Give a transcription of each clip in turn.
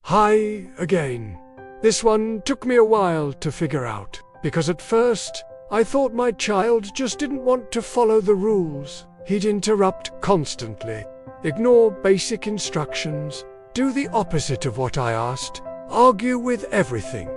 Hi again. This one took me a while to figure out, because at first, I thought my child just didn't want to follow the rules. He'd interrupt constantly, ignore basic instructions, do the opposite of what I asked, argue with everything.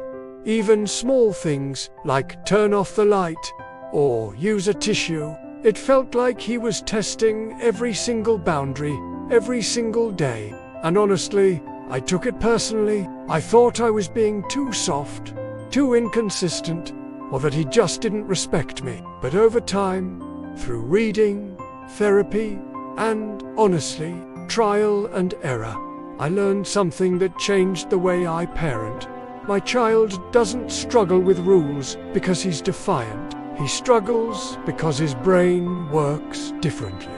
Even small things like turn off the light or use a tissue. It felt like he was testing every single boundary, every single day. And honestly, I took it personally. I thought I was being too soft, too inconsistent, or that he just didn't respect me. But over time, through reading, therapy, and honestly, trial and error, I learned something that changed the way I parent. My child doesn't struggle with rules because he's defiant. He struggles because his brain works differently.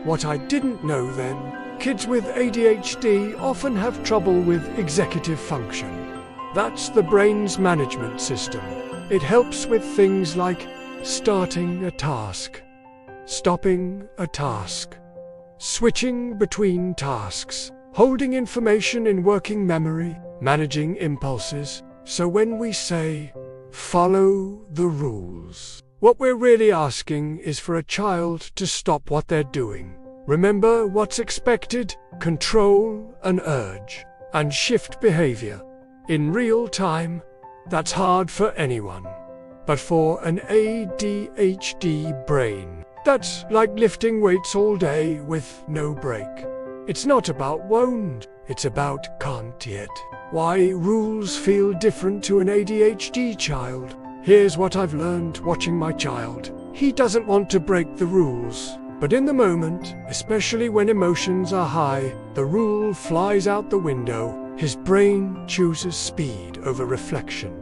What I didn't know then, kids with ADHD often have trouble with executive function. That's the brain's management system. It helps with things like starting a task, stopping a task, switching between tasks, holding information in working memory, managing impulses. So when we say, follow the rules, what we're really asking is for a child to stop what they're doing. Remember what's expected, control an urge, and shift behavior. In real time, that's hard for anyone. But for an ADHD brain, that's like lifting weights all day with no break. It's not about won't, it's about can't yet. Why rules feel different to an ADHD child. Here's what I've learned watching my child. He doesn't want to break the rules, but in the moment, especially when emotions are high, the rule flies out the window. His brain chooses speed over reflection,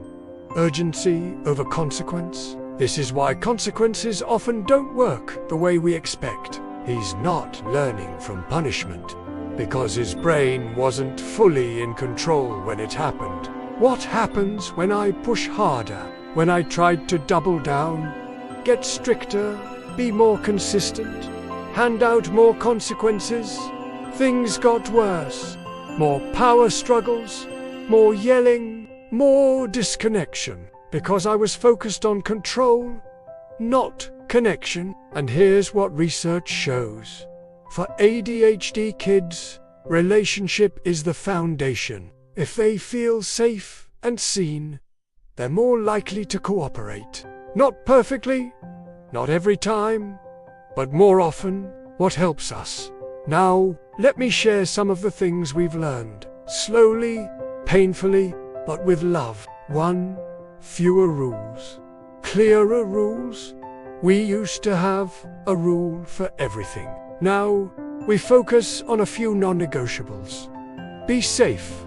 urgency over consequence. This is why consequences often don't work the way we expect. He's not learning from punishment, because his brain wasn't fully in control when it happened. What happens when I push harder? When I tried to double down, get stricter, be more consistent, hand out more consequences? Things got worse. More power struggles, more yelling, more disconnection, because I was focused on control, not connection. And here's what research shows. For ADHD kids, relationship is the foundation. If they feel safe and seen, they're more likely to cooperate. Not perfectly, not every time, but more often. What helps us? Now, let me share some of the things we've learned. Slowly, painfully, but with love. 1. Fewer rules. Clearer rules. We used to have a rule for everything. Now, we focus on a few non-negotiables. Be safe.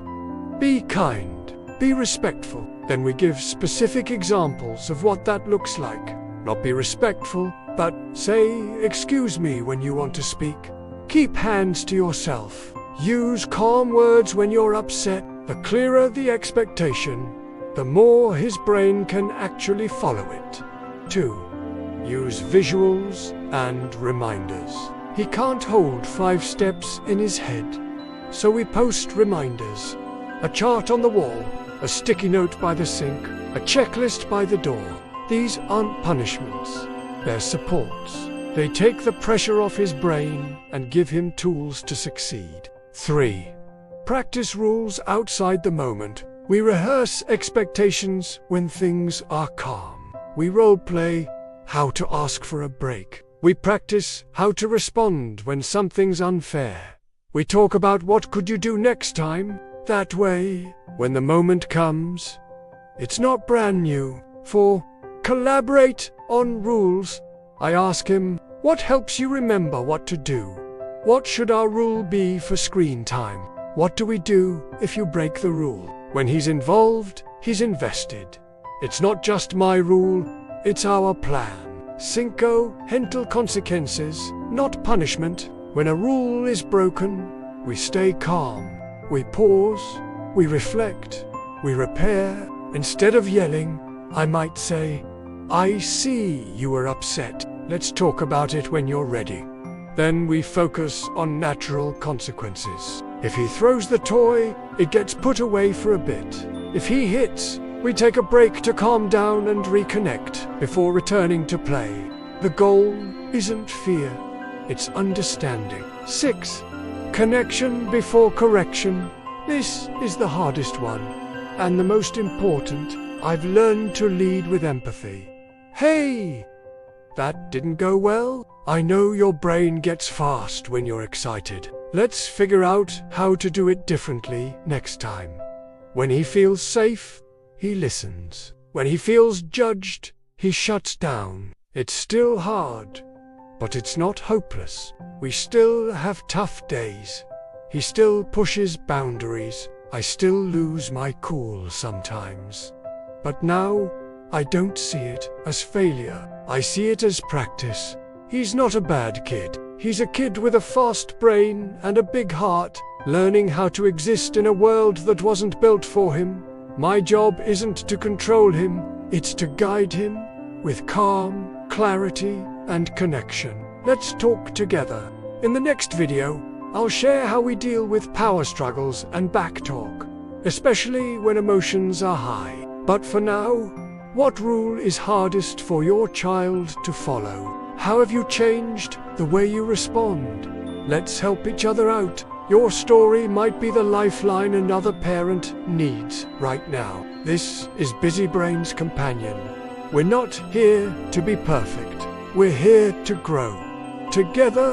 Be kind. Be respectful. Then we give specific examples of what that looks like. Not be respectful, but say, excuse me when you want to speak. Keep hands to yourself. Use calm words when you're upset. The clearer the expectation, the more his brain can actually follow it. 2. Use visuals and reminders. He can't hold 5 steps in his head, so we post reminders. A chart on the wall, a sticky note by the sink, a checklist by the door. These aren't punishments, they're supports. They take the pressure off his brain and give him tools to succeed. 3. Practice rules outside the moment. We rehearse expectations when things are calm. We role-play how to ask for a break. We practice how to respond when something's unfair. We talk about what could you do next time. That way, when the moment comes, it's not brand new. 4. Collaborate on rules. I ask him, what helps you remember what to do? What should our rule be for screen time? What do we do if you break the rule? When he's involved, he's invested. It's not just my rule, it's our plan. 5. Gentle consequences, not punishment. When a rule is broken, we stay calm. We pause, we reflect, we repair. Instead of yelling, I might say, I see you were upset. Let's talk about it when you're ready. Then we focus on natural consequences. If he throws the toy, it gets put away for a bit. If he hits, we take a break to calm down and reconnect before returning to play. The goal isn't fear, it's understanding. 6. Connection before correction. This is the hardest one, and the most important. I've learned to lead with empathy. Hey! That didn't go well? I know your brain gets fast when you're excited. Let's figure out how to do it differently next time. When he feels safe, he listens. When he feels judged, he shuts down. It's still hard, but it's not hopeless. We still have tough days. He still pushes boundaries. I still lose my cool sometimes. But now, I don't see it as failure. I see it as practice. He's not a bad kid. He's a kid with a fast brain and a big heart, learning how to exist in a world that wasn't built for him. My job isn't to control him, it's to guide him with calm, clarity, and connection. Let's talk together. In the next video, I'll share how we deal with power struggles and backtalk, especially when emotions are high. But for now, what rule is hardest for your child to follow? How have you changed the way you respond? Let's help each other out. Your story might be the lifeline another parent needs right now. This is Busy Brain's companion. We're not here to be perfect. We're here to grow. Together,